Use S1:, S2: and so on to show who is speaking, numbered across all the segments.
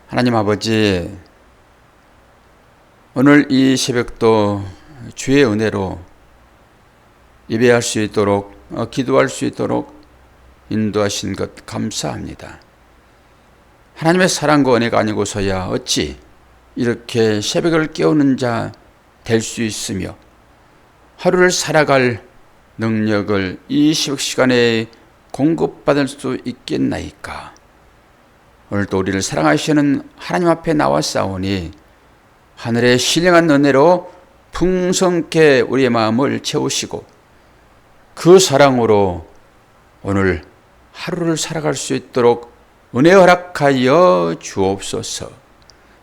S1: 하나님 아버지, 오늘 이 새벽도 주의 은혜로 예배할 수 있도록, 기도할 수 있도록 인도하신 것 감사합니다. 하나님의 사랑과 은혜가 아니고서야 어찌 이렇게 새벽을 깨우는 자 될 수 있으며 하루를 살아갈 능력을 이 새벽 시간에 공급받을 수 있겠나이까. 오늘도 우리를 사랑하시는 하나님 앞에 나왔사오니 하늘의 신령한 은혜로 풍성케 우리의 마음을 채우시고 그 사랑으로 오늘 하루를 살아갈 수 있도록 은혜 허락하여 주옵소서.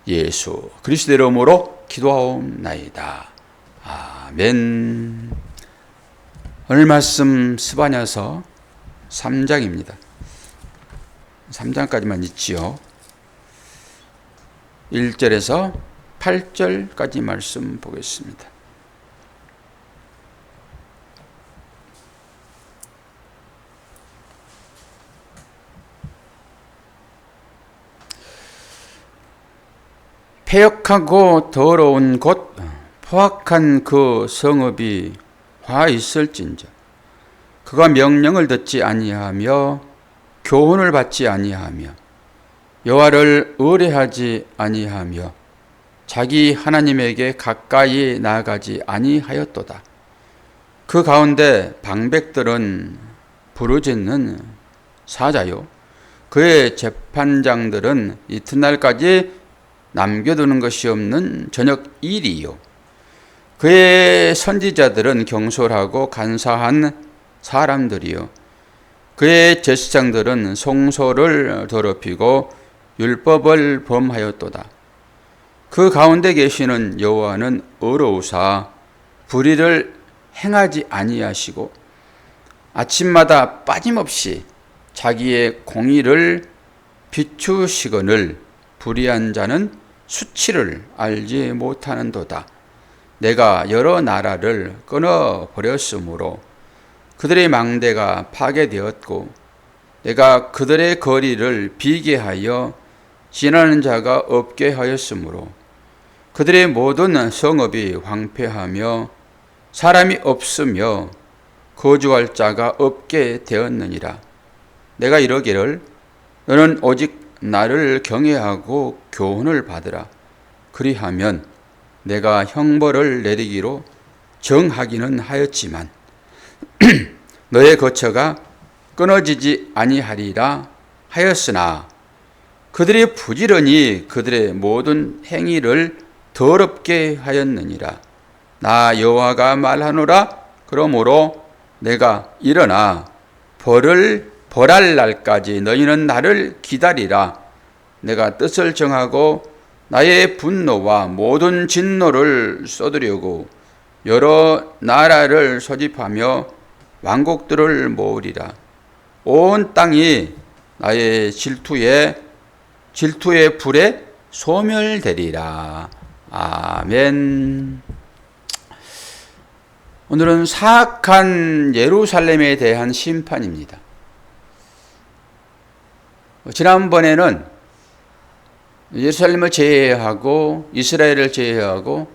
S1: 예수 그리스도의 이름으로 기도하옵나이다. 아멘. 오늘 말씀 스바냐서 3장입니다. 3장까지만 있지요. 1절에서 8절까지 말씀 보겠습니다. 패역하고 더러운 곳 포악한 그 성읍이 화 있을진저 그가 명령을 듣지 아니하며 교훈을 받지 아니하며 여호와를 의뢰하지 아니하며 자기 하나님에게 가까이 나아가지 아니하였도다. 그 가운데 방백들은 부르짖는 사자요 그의 재판장들은 이튿날까지 남겨두는 것이 없는 저녁 일이요 그의 선지자들은 경솔하고 간사한 사람들이요 그의 제사장들은 성소를 더럽히고 율법을 범하였도다. 그 가운데 계시는 여호와는 의로우사 불의를 행하지 아니하시고 아침마다 빠짐없이 자기의 공의를 비추시거늘 불의한 자는 수치를 알지 못하는도다. 내가 여러 나라를 끊어버렸으므로 그들의 망대가 파괴되었고 내가 그들의 거리를 비게 하여 지나는 자가 없게 하였으므로 그들의 모든 성읍이 황폐하며 사람이 없으며 거주할 자가 없게 되었느니라. 내가 이러기를 너는 오직 나를 경외하고 교훈을 받으라. 그리하면 내가 형벌을 내리기로 정하기는 하였지만 너의 거처가 끊어지지 아니하리라 하였으나 그들이 부지런히 그들의 모든 행위를 더럽게 하였느니라. 나 여호와가 말하노라. 그러므로 내가 일어나 벌할 날까지 너희는 나를 기다리라. 내가 뜻을 정하고 나의 분노와 모든 진노를 쏟으려고 여러 나라를 소집하며 왕국들을 모으리라. 온 땅이 나의 질투의 불에 소멸되리라. 아멘. 오늘은 사악한 예루살렘에 대한 심판입니다. 지난번에는 예루살렘을 제외하고 이스라엘을 제외하고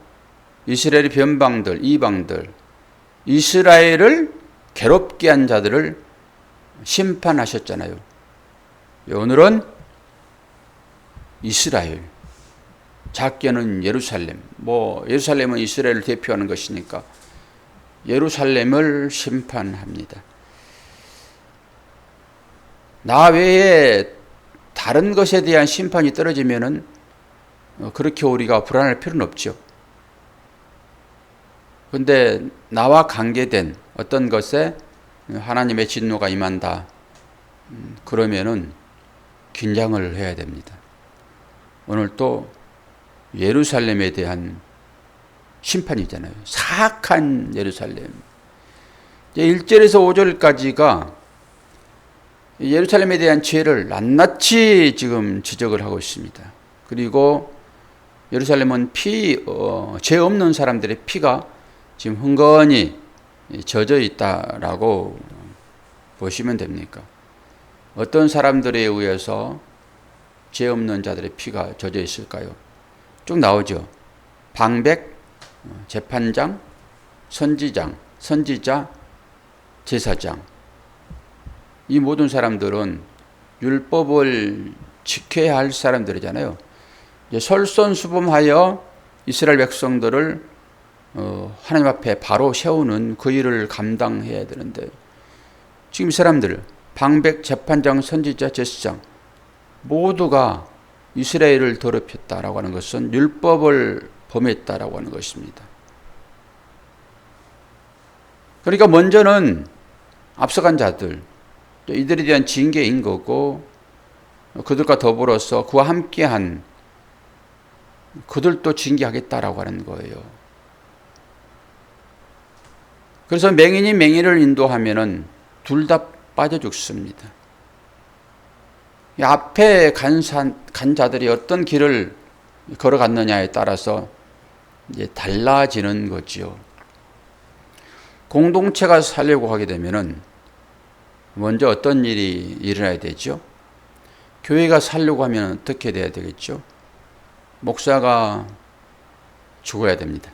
S1: 이스라엘의 변방들, 이방들, 이스라엘을 괴롭게 한 자들을 심판하셨잖아요. 오늘은 이스라엘, 작게는 예루살렘, 예루살렘은 이스라엘을 대표하는 것이니까 예루살렘을 심판합니다. 나 외에 다른 것에 대한 심판이 떨어지면은 그렇게 우리가 불안할 필요는 없죠. 그런데 나와 관계된 어떤 것에 하나님의 진노가 임한다. 그러면은 긴장을 해야 됩니다. 오늘 또 예루살렘에 대한 심판이잖아요. 사악한 예루살렘. 1절에서 5절까지가 예루살렘에 대한 죄를 낱낱이 지금 지적을 하고 있습니다. 그리고 예루살렘은 죄 없는 사람들의 피가 지금 흥건히 젖어 있다라고 보시면 됩니까? 어떤 사람들에 의해서 죄 없는 자들의 피가 젖어 있을까요? 쭉 나오죠. 방백, 재판장, 선지자, 제사장. 이 모든 사람들은 율법을 지켜야 할 사람들이잖아요. 솔선수범하여 이스라엘 백성들을 하나님 앞에 바로 세우는 그 일을 감당해야 되는데, 지금 이 사람들 방백, 재판장, 선지자, 제사장 모두가 이스라엘을 더럽혔다라고 하는 것은 율법을 범했다라고 하는 것입니다. 그러니까 먼저는 앞서간 자들, 이들에 대한 징계인 거고, 그들과 더불어서 그와 함께한 그들도 징계하겠다라고 하는 거예요. 그래서 맹인이 맹인을 인도하면은 둘 다 빠져 죽습니다. 앞에 간 자들이 어떤 길을 걸어갔느냐에 따라서 이제 달라지는 거지요. 공동체가 살려고 하게 되면은 먼저 어떤 일이 일어나야 되죠? 교회가 살려고 하면 어떻게 돼야 되겠죠? 목사가 죽어야 됩니다.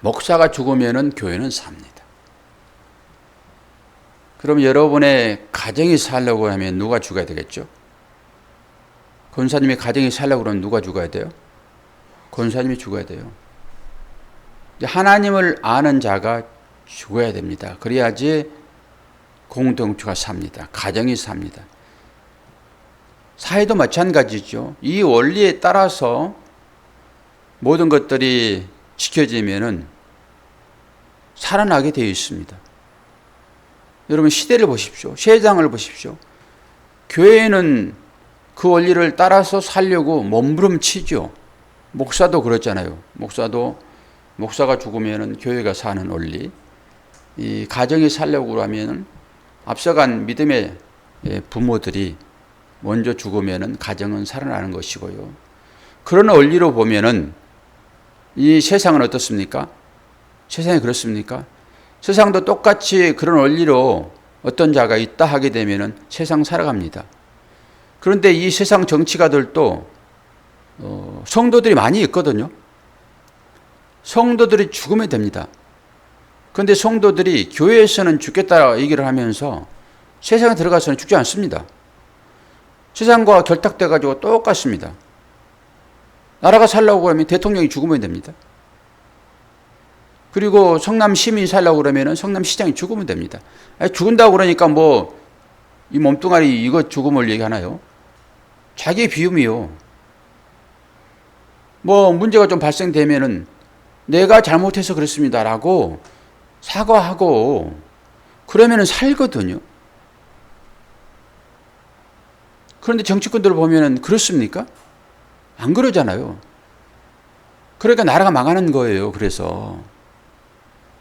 S1: 목사가 죽으면은 교회는 삽니다. 그럼 여러분의 가정이 살려고 하면 누가 죽어야 되겠죠? 권사님의 가정이 살려고 그러면 누가 죽어야 돼요? 권사님이 죽어야 돼요. 하나님을 아는 자가 죽어야 됩니다. 그래야지 공동체가 삽니다. 가정이 삽니다. 사회도 마찬가지죠. 이 원리에 따라서 모든 것들이 지켜지면은 살아나게 되어 있습니다. 여러분 시대를 보십시오. 세상을 보십시오. 교회는 그 원리를 따라서 살려고 몸부림치죠. 목사도 그렇잖아요. 목사가 죽으면은 교회가 사는 원리. 이 가정이 살려고 하면은 앞서간 믿음의 부모들이 먼저 죽으면은 가정은 살아나는 것이고요. 그런 원리로 보면은 이 세상은 어떻습니까? 세상이 그렇습니까? 세상도 똑같이 그런 원리로 어떤 자가 있다 하게 되면은 세상 살아갑니다. 그런데 이 세상 정치가들도 성도들이 많이 있거든요. 성도들이 죽으면 됩니다. 그런데 성도들이 교회에서는 죽겠다 얘기를 하면서 세상에 들어가서는 죽지 않습니다. 세상과 결탁돼 가지고 똑같습니다. 나라가 살려고 하면 대통령이 죽으면 됩니다. 그리고 성남 시민이 살려고 그러면 성남 시장이 죽으면 됩니다. 죽은다고 그러니까 뭐 이 몸뚱아리 이거 죽음을 얘기하나요? 자기의 비움이요. 뭐 문제가 좀 발생되면은 내가 잘못해서 그렇습니다라고 사과하고 그러면은 살거든요. 그런데 정치권들을 보면은 그렇습니까? 안 그러잖아요. 그러니까 나라가 망하는 거예요. 그래서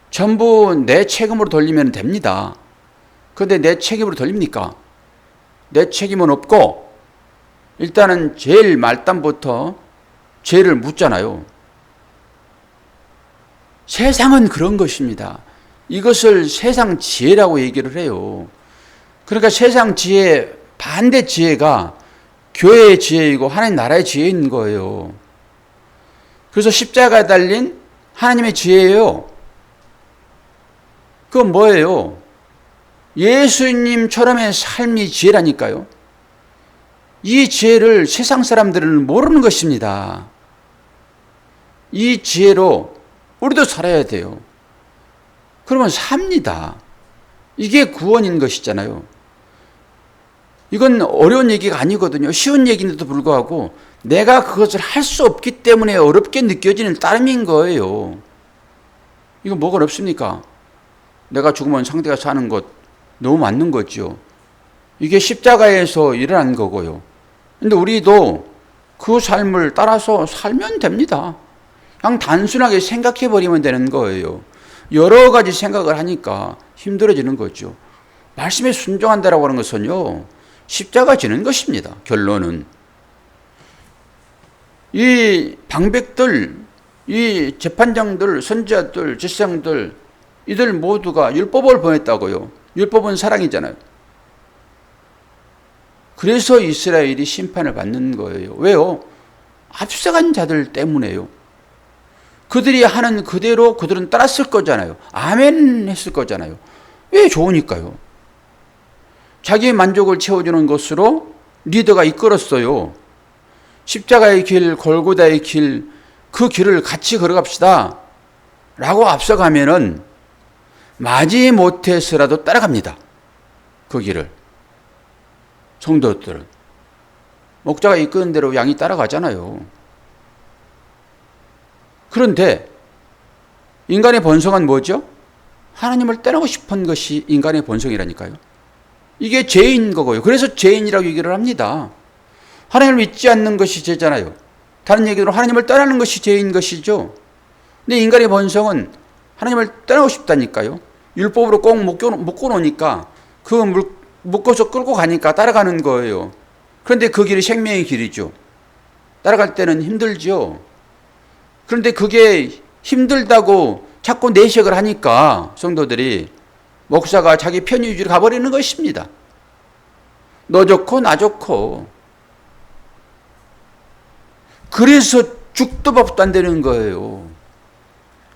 S1: 전부 내 책임으로 돌리면 됩니다. 그런데 내 책임으로 돌립니까? 내 책임은 없고 일단은 제일 말단부터 죄를 묻잖아요. 세상은 그런 것입니다. 이것을 세상 지혜라고 얘기를 해요. 그러니까 세상 지혜, 반대 지혜가 교회의 지혜이고 하나님 나라의 지혜인 거예요. 그래서 십자가에 달린 하나님의 지혜예요. 그건 뭐예요? 예수님처럼의 삶이 지혜라니까요. 이 지혜를 세상 사람들은 모르는 것입니다. 이 지혜로 우리도 살아야 돼요. 그러면 삽니다. 이게 구원인 것이잖아요. 이건 어려운 얘기가 아니거든요. 쉬운 얘기인데도 불구하고 내가 그것을 할 수 없기 때문에 어렵게 느껴지는 따름인 거예요. 이거 뭐가 어렵습니까? 내가 죽으면 상대가 사는 것 너무 맞는 거죠. 이게 십자가에서 일어난 거고요. 근데 우리도 그 삶을 따라서 살면 됩니다. 그냥 단순하게 생각해 버리면 되는 거예요. 여러 가지 생각을 하니까 힘들어지는 거죠. 말씀에 순종한다라고 하는 것은요, 십자가 지는 것입니다. 결론은. 이 방백들, 이 재판장들, 선지자들, 제사장들, 이들 모두가 율법을 범했다고요. 율법은 사랑이잖아요. 그래서 이스라엘이 심판을 받는 거예요. 왜요? 앞서간 자들 때문에요. 그들이 하는 그대로 그들은 따랐을 거잖아요. 아멘 했을 거잖아요. 왜? 좋으니까요. 자기의 만족을 채워주는 것으로 리더가 이끌었어요. 십자가의 길, 골고다의 길, 그 길을 같이 걸어갑시다 라고 앞서가면은 마지 못해서라도 따라갑니다. 그 길을. 성도들은. 목자가 이끄는 대로 양이 따라가잖아요. 그런데 인간의 본성은 뭐죠? 하나님을 떠나고 싶은 것이 인간의 본성이라니까요. 이게 죄인 거고요. 그래서 죄인이라고 얘기를 합니다. 하나님을 믿지 않는 것이 죄잖아요. 다른 얘기로 하나님을 떠나는 것이 죄인 것이죠. 근데 인간의 본성은 하나님을 떠나고 싶다니까요. 율법으로 꼭 묶어놓으니까 묶어서 끌고 가니까 따라가는 거예요. 그런데 그 길이 생명의 길이죠. 따라갈 때는 힘들죠. 그런데 그게 힘들다고 자꾸 내색을 하니까 성도들이 목사가 자기 편의주의로 가버리는 것입니다. 너 좋고 나 좋고. 그래서 죽도 밥도 안 되는 거예요.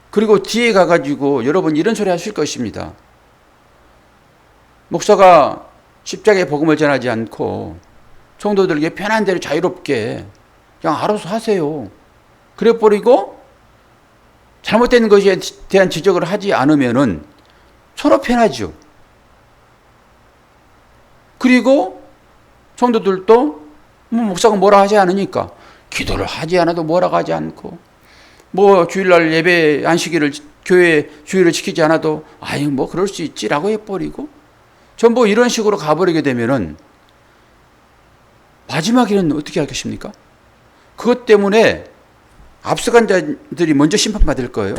S1: 그리고 뒤에 가가지고 여러분 이런 소리 하실 것입니다. 목사가 십자가의 복음을 전하지 않고 성도들에게 편한 대로 자유롭게 그냥 알아서 하세요. 그래 버리고 잘못된 것에 대한 지적을 하지 않으면은 서로 편하죠. 그리고 성도들도 목사가 뭐라 하지 않으니까 기도를 하지 않아도 뭐라고 하지 않고 주일날 예배 안식일을 교회 주일을 지키지 않아도 아유 그럴 수 있지라고 해버리고 전부 이런 식으로 가버리게 되면은 마지막에는 어떻게 하겠습니까? 그것 때문에 앞서간 자들이 먼저 심판받을 거예요.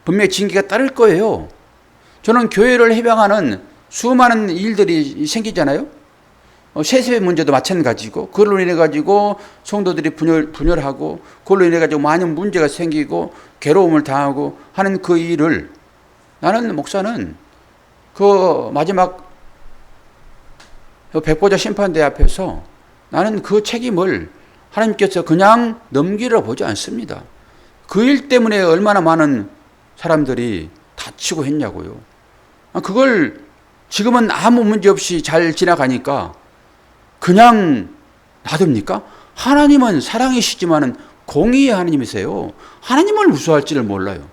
S1: 분명히 징계가 따를 거예요. 저는 교회를 해방하는 수많은 일들이 생기잖아요. 세습의 문제도 마찬가지고 그걸로 인해 가지고 성도들이 분열하고 그걸로 인해 가지고 많은 문제가 생기고 괴로움을 당하고 하는 그 일을 나는 목사는 그 마지막 백보자 심판대 앞에서 나는 그 책임을 하나님께서 그냥 넘기려 보지 않습니다. 그 일 때문에 얼마나 많은 사람들이 다치고 했냐고요. 그걸 지금은 아무 문제 없이 잘 지나가니까 그냥 놔둡니까? 하나님은 사랑이시지만은 공의의 하나님이세요. 하나님을 무서워할지를 몰라요.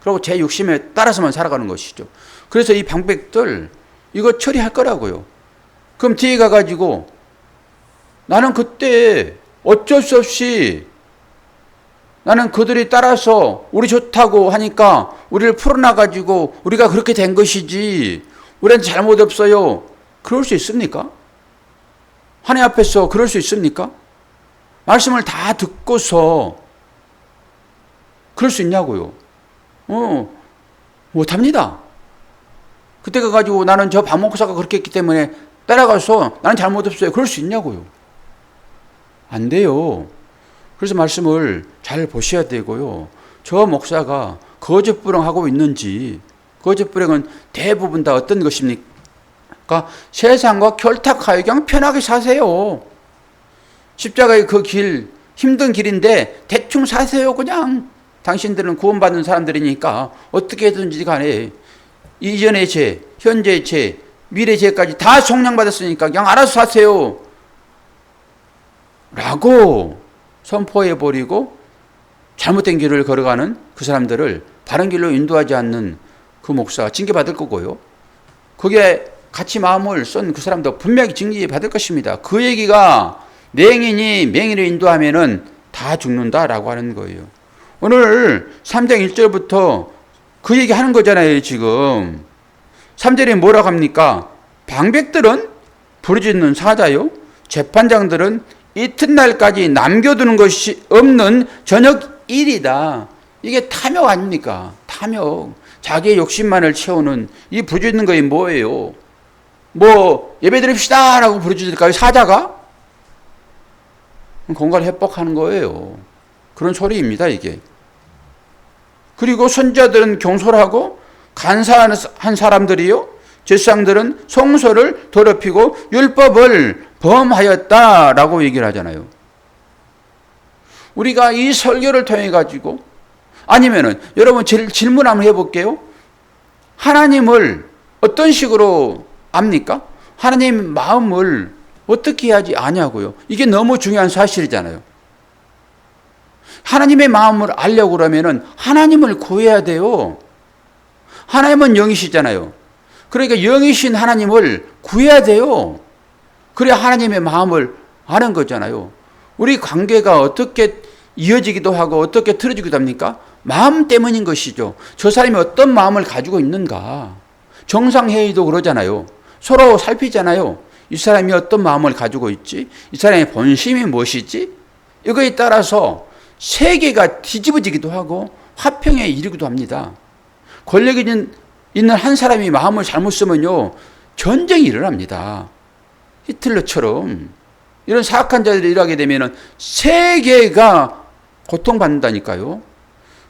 S1: 그리고 제 욕심에 따라서만 살아가는 것이죠. 그래서 이 방백들 이거 처리할 거라고요. 그럼 뒤에 가가지고 나는 그때 어쩔 수 없이 나는 그들이 따라서 우리 좋다고 하니까 우리를 풀어놔가지고 우리가 그렇게 된 것이지 우리한테 잘못 없어요. 그럴 수 있습니까? 하나님 앞에서 그럴 수 있습니까? 말씀을 다 듣고서 그럴 수 있냐고요. 못합니다. 그때 가가지고 나는 저 박목사가 그렇게 했기 때문에 따라가서 나는 잘못 없어요. 그럴 수 있냐고요. 안 돼요. 그래서 말씀을 잘 보셔야 되고요. 저 목사가 거짓부렁하고 있는지, 거짓부렁은 대부분 다 어떤 것입니까? 세상과 결탁하여 그냥 편하게 사세요. 십자가의 그 길, 힘든 길인데 대충 사세요. 그냥 당신들은 구원받는 사람들이니까 어떻게든지 간에 이전의 죄, 현재의 죄, 미래 죄까지 다 속량받았으니까 그냥 알아서 사세요. 라고 선포해버리고 잘못된 길을 걸어가는 그 사람들을 바른 길로 인도하지 않는 그 목사가 징계받을 거고요. 거기에 같이 마음을 쏜 그 사람도 분명히 징계받을 것입니다. 그 얘기가 맹인이 맹인을 인도하면은 다 죽는다라고 하는 거예요. 오늘 3장 1절부터 그 얘기 하는 거잖아요, 지금. 3절에 뭐라고 합니까? 방백들은 부르짖는 사자요. 재판장들은 이튿날까지 남겨두는 것이 없는 저녁 일이다. 이게 탐욕 아닙니까? 탐욕. 자기의 욕심만을 채우는 이 부르짖는 것이 뭐예요? 예배 드립시다 라고 부르짖을까요? 사자가? 공간을 회복하는 거예요. 그런 소리입니다, 이게. 그리고 선자들은 경솔하고 간사한 사람들이요. 제사장들은 성소를 더럽히고 율법을 범하였다라고 얘기를 하잖아요. 우리가 이 설교를 통해 가지고 아니면은 여러분 질문 한번 해볼게요. 하나님을 어떤 식으로 압니까? 하나님 마음을 어떻게 해야지 아냐고요. 이게 너무 중요한 사실이잖아요. 하나님의 마음을 알려고 그러면은 하나님을 구해야 돼요. 하나님은 영이시잖아요. 그러니까 영이신 하나님을 구해야 돼요. 그래야 하나님의 마음을 아는 거잖아요. 우리 관계가 어떻게 이어지기도 하고 어떻게 틀어지기도 합니까? 마음 때문인 것이죠. 저 사람이 어떤 마음을 가지고 있는가. 정상회의도 그러잖아요. 서로 살피잖아요. 이 사람이 어떤 마음을 가지고 있지? 이 사람의 본심이 무엇이지? 이거에 따라서 세계가 뒤집어지기도 하고 화평에 이르기도 합니다. 권력이 있는 한 사람이 마음을 잘못 쓰면요, 전쟁이 일어납니다. 히틀러처럼 이런 사악한 자들이 일하게 되면 세계가 고통받는다니까요.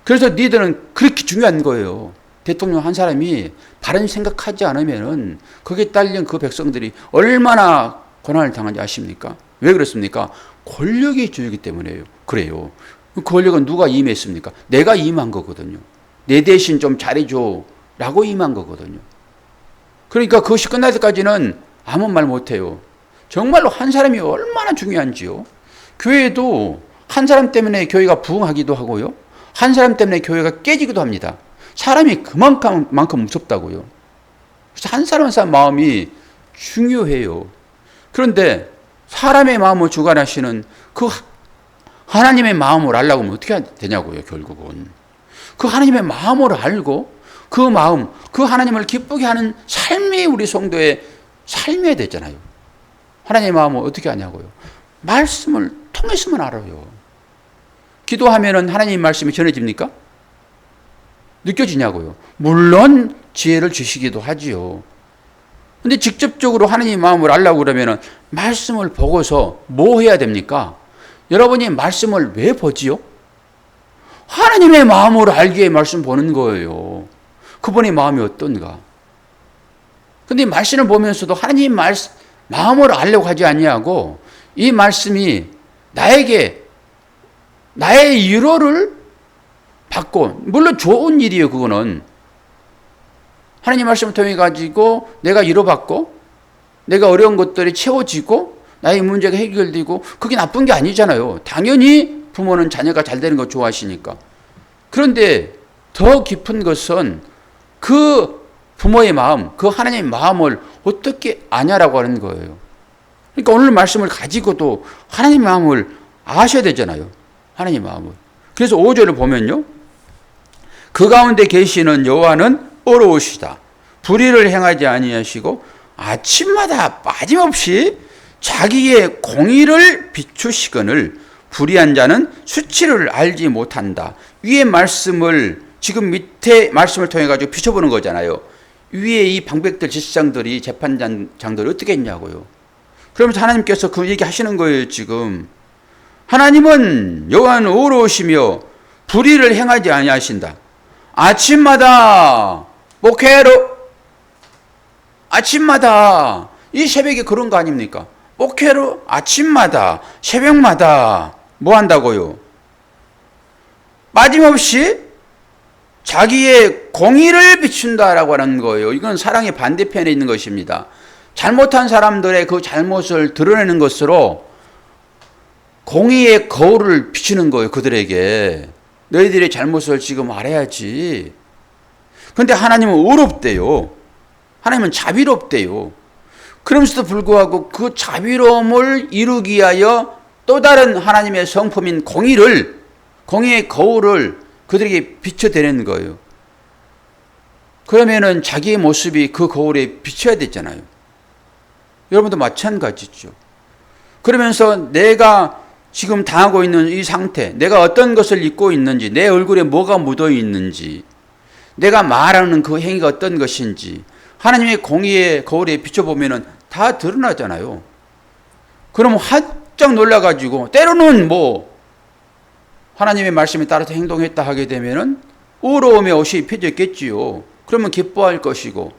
S1: 그래서 니들은 그렇게 중요한 거예요. 대통령 한 사람이 바른 생각하지 않으면 거기에 딸린 그 백성들이 얼마나 고난을 당하는지 아십니까? 왜 그렇습니까? 권력이 주이기 때문에요. 그래요. 그 권력은 누가 임했습니까? 내가 임한 거거든요. 내 대신 좀 잘해줘 라고 임한 거거든요. 그러니까 그것이 끝날 때까지는 아무 말 못해요. 정말로 한 사람이 얼마나 중요한지요. 교회도 한 사람 때문에 교회가 부흥하기도 하고요. 한 사람 때문에 교회가 깨지기도 합니다. 사람이 그만큼 무섭다고요. 그래서 한 사람 한 사람 마음이 중요해요. 그런데 사람의 마음을 주관하시는 그 하나님의 마음을 알려고 하면 어떻게 되냐고요, 결국은. 그 하나님의 마음을 알고 그 마음, 그 하나님을 기쁘게 하는 삶이 우리 성도의 삶이어야 되잖아요. 하나님의 마음을 어떻게 하냐고요. 말씀을 통해서만 알아요. 기도하면은 하나님 말씀이 전해집니까? 느껴지냐고요. 물론 지혜를 주시기도 하지요. 근데 직접적으로 하나님 마음을 알려고 그러면은 말씀을 보고서 뭐 해야 됩니까? 여러분이 말씀을 왜 보지요? 하나님의 마음으로 알기에 말씀 보는 거예요. 그분의 마음이 어떤가? 근데 말씀을 보면서도 하나님 마음으로 알려고 하지 아니하고 이 말씀이 나에게 나의 위로를 받고, 물론 좋은 일이에요, 그거는. 하나님 말씀을 통해 가지고 내가 위로받고 내가 어려운 것들이 채워지고 나의 문제가 해결되고 그게 나쁜 게 아니잖아요. 당연히 부모는 자녀가 잘 되는 거 좋아하시니까. 그런데 더 깊은 것은 그 부모의 마음, 그 하나님의 마음을 어떻게 아냐라고 하는 거예요. 그러니까 오늘 말씀을 가지고도 하나님의 마음을 아셔야 되잖아요. 하나님의 마음을. 그래서 5절을 보면요. 그 가운데 계시는 여호와는 어려우시다. 불의를 행하지 아니하시고 아침마다 빠짐없이 자기의 공의를 비추시거늘 불의한 자는 수치를 알지 못한다. 위의 말씀을 지금 밑에 말씀을 통해 가지고 비춰보는 거잖아요. 위에 이 방백들 지시장들이 재판장들이 어떻게 했냐고요. 그러면서 하나님께서 그 얘기 하시는 거예요. 지금 하나님은 여호와는 의로우시며 불의를 행하지 아니하신다. 아침마다 목회로 아침마다 이 새벽에 그런 거 아닙니까? 목회로 아침마다 새벽마다 뭐 한다고요? 빠짐없이 자기의 공의를 비춘다라고 하는 거예요. 이건 사랑의 반대편에 있는 것입니다. 잘못한 사람들의 그 잘못을 드러내는 것으로 공의의 거울을 비추는 거예요. 그들에게. 너희들의 잘못을 지금 알아야지. 그런데 하나님은 의롭대요. 하나님은 자비롭대요. 그러면서도 불구하고 그 자비로움을 이루기 위하여 또 다른 하나님의 성품인 공의의 거울을 그들에게 비춰대는 거예요. 그러면은 자기의 모습이 그 거울에 비춰야 되잖아요. 여러분도 마찬가지죠. 그러면서 내가 지금 당하고 있는 이 상태, 내가 어떤 것을 입고 있는지, 내 얼굴에 뭐가 묻어 있는지, 내가 말하는 그 행위가 어떤 것인지 하나님의 공의의 거울에 비춰보면은 다 드러나잖아요. 그럼 활짝 놀라가지고 때로는 뭐 하나님의 말씀에 따라서 행동했다 하게 되면은 의로움의 옷이 입혀졌겠지요. 그러면 기뻐할 것이고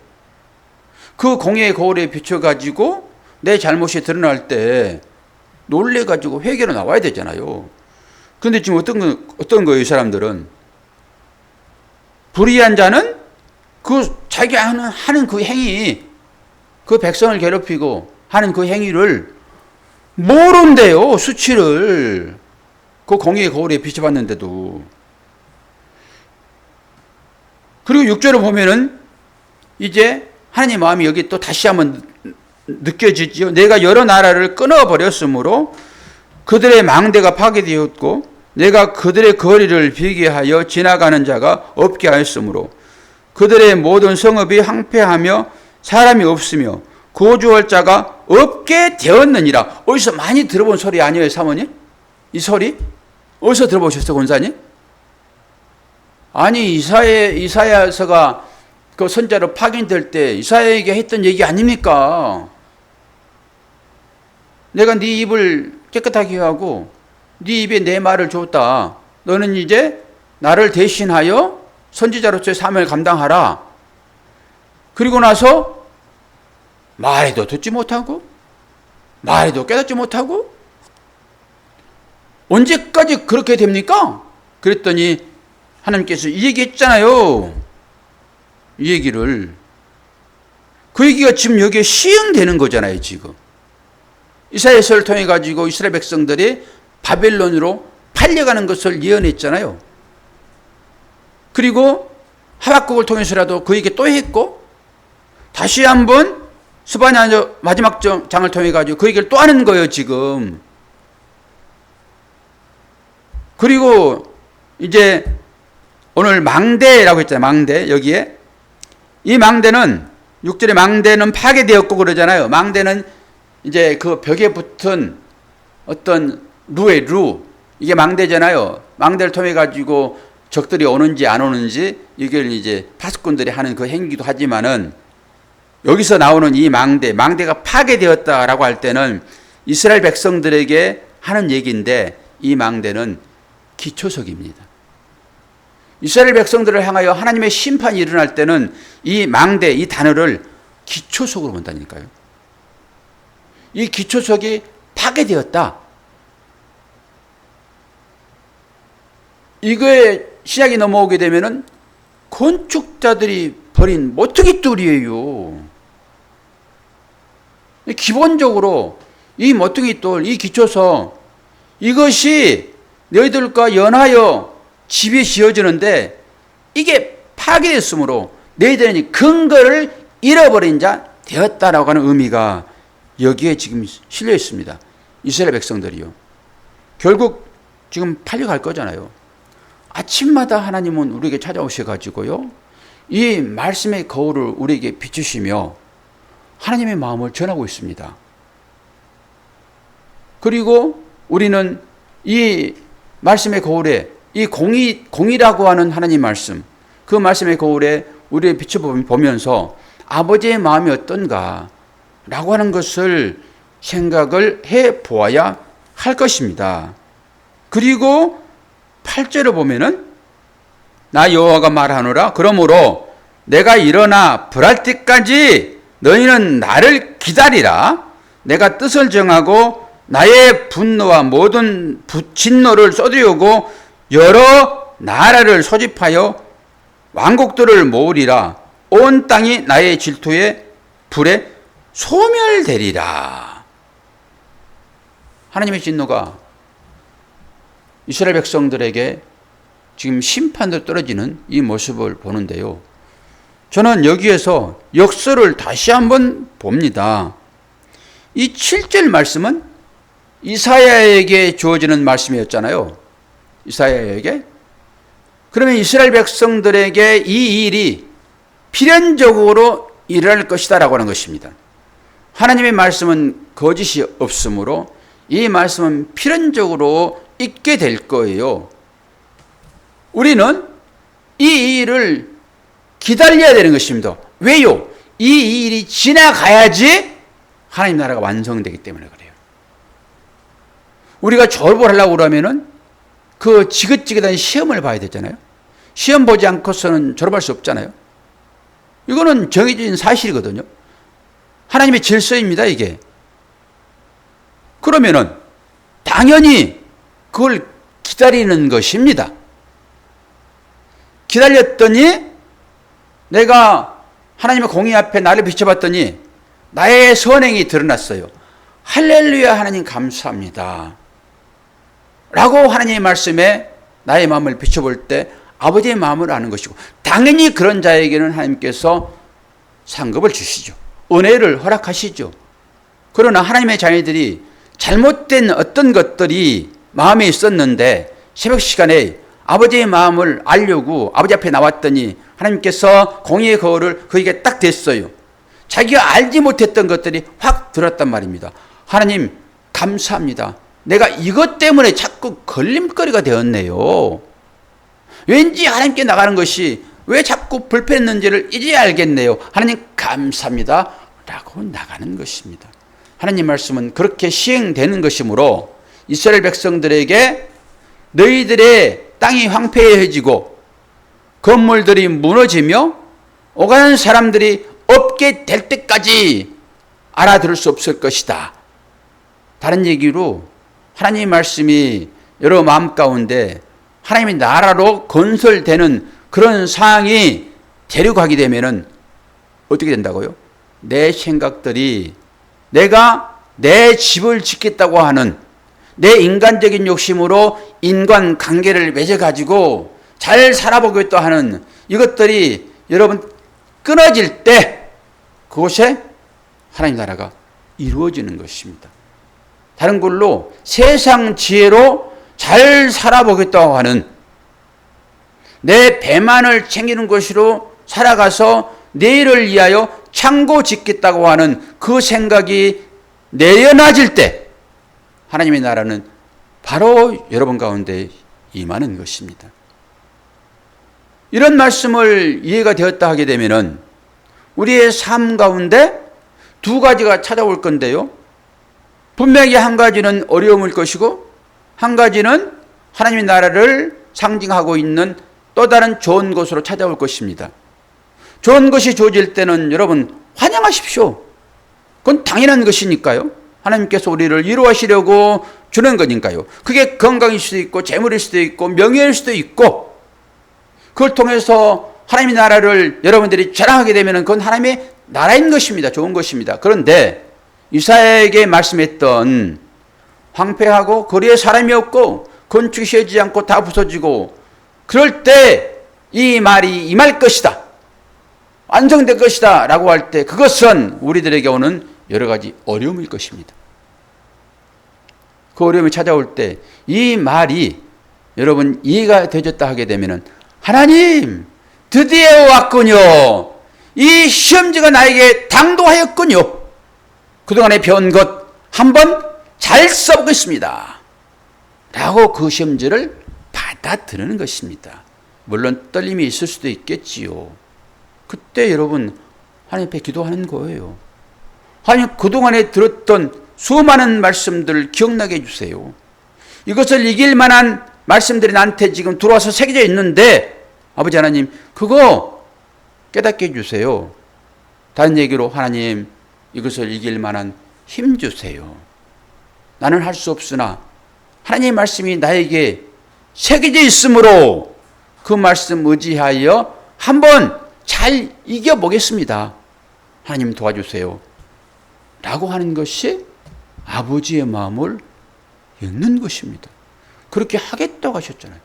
S1: 그 공의의 거울에 비춰가지고 내 잘못이 드러날 때 놀래가지고 회개로 나와야 되잖아요. 그런데 지금 어떤 거예요, 이 사람들은? 불의한 자는 자기가 하는 그 행위, 그 백성을 괴롭히고 하는 그 행위를 모른대요, 수치를. 그 공의의 거울에 비춰봤는데도. 그리고 6절을 보면은 이제 하나님 마음이 여기 또 다시 한번 느껴지죠. 내가 여러 나라를 끊어버렸으므로 그들의 망대가 파괴되었고 내가 그들의 거리를 비게 하여 지나가는 자가 없게 하였으므로 그들의 모든 성읍이 황폐하며 사람이 없으며 거주할 자가 없게 되었느니라. 어디서 많이 들어본 소리 아니에요, 사모님? 이 소리? 어디서 들어보셨어요, 권사님? 아니, 이사야서가 그 선자로 파견될 때 이사야에게 했던 얘기 아닙니까? 내가 네 입을 깨끗하게 하고 네 입에 내 말을 줬다. 너는 이제 나를 대신하여 선지자로서의 사명을 감당하라. 그리고 나서 말해도 듣지 못하고 말해도 깨닫지 못하고 언제까지 그렇게 됩니까? 그랬더니 하나님께서 이 얘기 했잖아요. 이 얘기를. 그 얘기가 지금 여기에 시행되는 거잖아요, 지금. 이사야서를 통해 가지고 이스라엘 백성들이 바벨론으로 팔려가는 것을 예언했잖아요. 그리고 하박국을 통해서라도 그 얘기 또 했고 다시 한번 스바냐 마지막 장을 통해 가지고 그 얘기를 또 하는 거예요, 지금. 그리고 이제 오늘 망대라고 했잖아요. 망대. 여기에 이 망대는 6절에 망대는 파괴되었고 그러잖아요. 망대는 이제 그 벽에 붙은 어떤 루 이게 망대잖아요. 망대를 통해 가지고 적들이 오는지 안 오는지 이걸 이제 파수꾼들이 하는 그 행위기도 하지만은 여기서 나오는 이 망대가 파괴되었다라고 할 때는 이스라엘 백성들에게 하는 얘기인데 이 망대는 기초석입니다. 이스라엘 백성들을 향하여 하나님의 심판이 일어날 때는 이 망대, 이 단어를 기초석으로 본다니까요. 이 기초석이 파괴되었다. 이거에 시작이 넘어오게 되면은 건축자들이 버린 모퉁이 돌이에요. 기본적으로 이 모퉁이 돌, 이 기초석, 이것이 너희들과 연하여 집이 지어지는데 이게 파괴됐으므로 너희들이 근거를 잃어버린 자 되었다라고 하는 의미가 여기에 지금 실려 있습니다. 이스라엘 백성들이요. 결국 지금 팔려갈 거잖아요. 아침마다 하나님은 우리에게 찾아오셔가지고요. 이 말씀의 거울을 우리에게 비추시며 하나님의 마음을 전하고 있습니다. 그리고 우리는 이 말씀의 거울에 이 공의라고 하는 하나님 말씀, 그 말씀의 거울에 우리의 빛을 보면서 아버지의 마음이 어떤가 라고 하는 것을 생각을 해 보아야 할 것입니다. 그리고 8절을 보면은 나 여호와가 말하노라. 그러므로 내가 일어나 벌할 때까지 너희는 나를 기다리라. 내가 뜻을 정하고 나의 분노와 모든 진노를 쏟으려고 여러 나라를 소집하여 왕국들을 모으리라. 온 땅이 나의 질투의 불에 소멸되리라. 하나님의 진노가 이스라엘 백성들에게 지금 심판으로 떨어지는 이 모습을 보는데요. 저는 여기에서 역설을 다시 한번 봅니다. 이 7절 말씀은 이사야에게 주어지는 말씀이었잖아요. 이사야에게. 그러면 이스라엘 백성들에게 이 일이 필연적으로 일어날 것이다라고 하는 것입니다. 하나님의 말씀은 거짓이 없으므로 이 말씀은 필연적으로 있게 될 거예요. 우리는 이 일을 기다려야 되는 것입니다. 왜요? 이 일이 지나가야지 하나님 나라가 완성되기 때문에 그래요. 우리가 졸업을 하려고 그러면은 그 지긋지긋한 시험을 봐야 되잖아요. 시험 보지 않고서는 졸업할 수 없잖아요. 이거는 정해진 사실이거든요. 하나님의 질서입니다, 이게. 그러면은 당연히 그걸 기다리는 것입니다. 기다렸더니 내가 하나님의 공의 앞에 나를 비춰봤더니 나의 선행이 드러났어요. 할렐루야, 하나님 감사합니다 라고 하나님의 말씀에 나의 마음을 비춰볼 때 아버지의 마음을 아는 것이고, 당연히 그런 자에게는 하나님께서 상급을 주시죠. 은혜를 허락하시죠. 그러나 하나님의 자녀들이 잘못된 어떤 것들이 마음에 있었는데 새벽 시간에 아버지의 마음을 알려고 아버지 앞에 나왔더니 하나님께서 공의의 거울을 그에게 딱 댔어요. 자기가 알지 못했던 것들이 확 들었단 말입니다. 하나님 감사합니다. 내가 이것 때문에 자꾸 걸림거리가 되었네요. 왠지 하나님께 나가는 것이 왜 자꾸 불편했는지를 이제 알겠네요. 하나님 감사합니다 라고 나가는 것입니다. 하나님 말씀은 그렇게 시행되는 것이므로 이스라엘 백성들에게 너희들의 땅이 황폐해지고 건물들이 무너지며 오가는 사람들이 없게 될 때까지 알아들을 수 없을 것이다. 다른 얘기로 하나님의 말씀이 여러 마음 가운데 하나님의 나라로 건설되는 그런 상황이 되려가게 되면은 어떻게 된다고요? 내 생각들이 내가 내 집을 짓겠다고 하는 내 인간적인 욕심으로 인간관계를 맺어가지고 잘 살아보겠다 하는 이것들이 여러분 끊어질 때 그곳에 하나님 나라가 이루어지는 것입니다. 다른 걸로 세상 지혜로 잘 살아보겠다고 하는 내 배만을 챙기는 것으로 살아가서 내일을 위하여 창고 짓겠다고 하는 그 생각이 내려놔질 때 하나님의 나라는 바로 여러분 가운데 임하는 것입니다. 이런 말씀을 이해가 되었다 하게 되면은 우리의 삶 가운데 두 가지가 찾아올 건데요. 분명히 한 가지는 어려움일 것이고 한 가지는 하나님의 나라를 상징하고 있는 또 다른 좋은 것으로 찾아올 것입니다. 좋은 것이 주어질 때는 여러분 환영하십시오. 그건 당연한 것이니까요. 하나님께서 우리를 위로하시려고 주는 거니까요. 그게 건강일 수도 있고 재물일 수도 있고 명예일 수도 있고 그걸 통해서 하나님의 나라를 여러분들이 자랑하게 되면 그건 하나님의 나라인 것입니다. 좋은 것입니다. 그런데 이사야에게 말씀했던 황폐하고 거리에 사람이 없고 건축이 쉬어지지 않고 다 부서지고 그럴 때 이 말이 임할 것이다. 완성될 것이다 라고 할 때 그것은 우리들에게 오는 여러 가지 어려움일 것입니다. 그 어려움이 찾아올 때 이 말이 여러분 이해가 되졌다 하게 되면 하나님 드디어 왔군요. 이 시험지가 나에게 당도하였군요. 그동안에 배운 것 한번 잘 써보겠습니다 라고 그 시험지를 받아들이는 것입니다. 물론 떨림이 있을 수도 있겠지요. 그때 여러분 하나님 앞에 기도하는 거예요. 하나님 그동안에 들었던 수많은 말씀들을 기억나게 해주세요. 이것을 이길 만한 말씀들이 나한테 지금 들어와서 새겨져 있는데 아버지 하나님 그거 깨닫게 해주세요. 다른 얘기로 하나님 이것을 이길 만한 힘 주세요. 나는 할 수 없으나 하나님의 말씀이 나에게 새겨져 있으므로 그 말씀 의지하여 한번 잘 이겨보겠습니다. 하나님 도와주세요. 라고 하는 것이 아버지의 마음을 읽는 것입니다. 그렇게 하겠다고 하셨잖아요.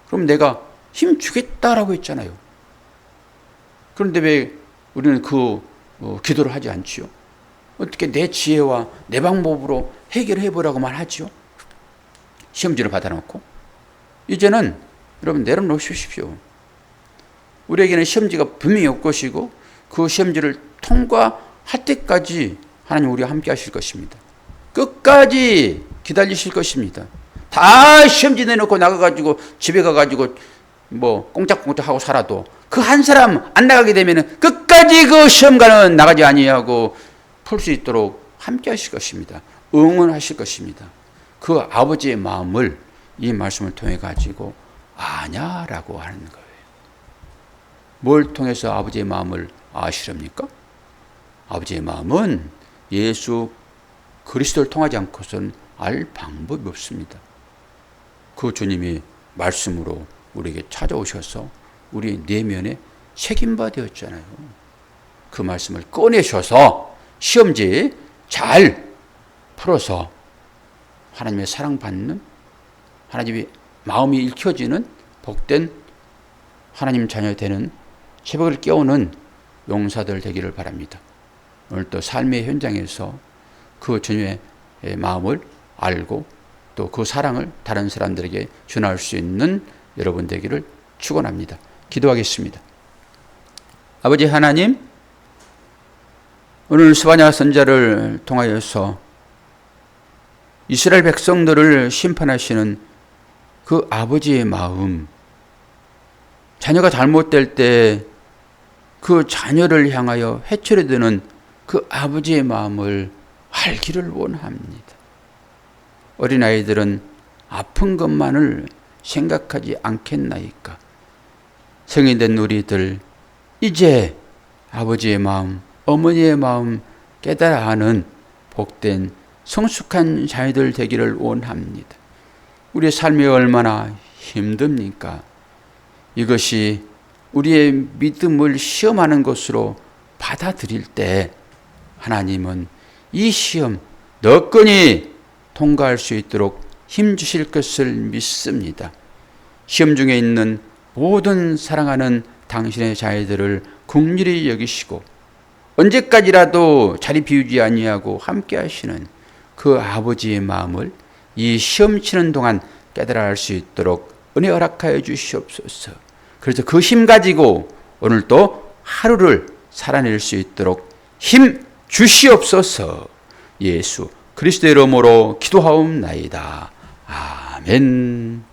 S1: 그럼 내가 힘 주겠다라고 했잖아요. 그런데 왜 우리는 그 기도를 하지 않지요? 어떻게 내 지혜와 내 방법으로 해결해 보라고만 하지요? 시험지를 받아놓고 이제는 여러분 내려놓으십시오. 우리에게는 시험지가 분명히 올 것이고 그 시험지를 통과할 때까지 하나님 우리와 함께 하실 것입니다. 끝까지 기다리실 것입니다. 다 시험지 내놓고 나가가지고 집에 가가지고 뭐 꽁짝꽁짝하고 살아도 그 한 사람 안 나가게 되면 끝까지 그 시험관은 나가지 아니하고 풀 수 있도록 함께 하실 것입니다. 응원하실 것입니다. 그 아버지의 마음을 이 말씀을 통해 가지고 아냐라고 하는 거예요. 뭘 통해서 아버지의 마음을 아시렵니까? 아버지의 마음은 예수 그리스도를 통하지 않고서는 알 방법이 없습니다. 그 주님이 말씀으로 우리에게 찾아오셔서 우리 내면에 책임받으셨잖아요. 그 말씀을 꺼내셔서 시험지 잘 풀어서 하나님의 사랑받는, 하나님의 마음이 읽혀지는 복된 하나님 자녀 되는, 새벽을 깨우는 용사들 되기를 바랍니다. 오늘 또 삶의 현장에서 그 주님의 마음을 알고 또 그 사랑을 다른 사람들에게 전할 수 있는 여러분 되기를 축원합니다. 기도하겠습니다. 아버지 하나님, 오늘 스바냐 선자를 통하여서 이스라엘 백성들을 심판하시는 그 아버지의 마음, 자녀가 잘못될 때 그 자녀를 향하여 해초리 드는 그 아버지의 마음을 알기를 원합니다. 어린아이들은 아픈 것만을 생각하지 않겠나이까? 성인된 우리들 이제 아버지의 마음, 어머니의 마음 깨달아 하는 복된 성숙한 자녀들 되기를 원합니다. 우리의 삶이 얼마나 힘듭니까? 이것이 우리의 믿음을 시험하는 것으로 받아들일 때 하나님은 이 시험 너끈히 통과할 수 있도록 힘주실 것을 믿습니다. 시험 중에 있는 모든 사랑하는 당신의 자녀들을 긍휼히 여기시고 언제까지라도 자리 비우지 아니하고 함께 하시는 그 아버지의 마음을 이 시험 치는 동안 깨달아 할 수 있도록 은혜 허락하여 주시옵소서. 그래서 그 힘 가지고 오늘 또 하루를 살아낼 수 있도록 힘 주시옵소서. 예수 그리스도의 이름으로 기도하옵나이다. 아멘.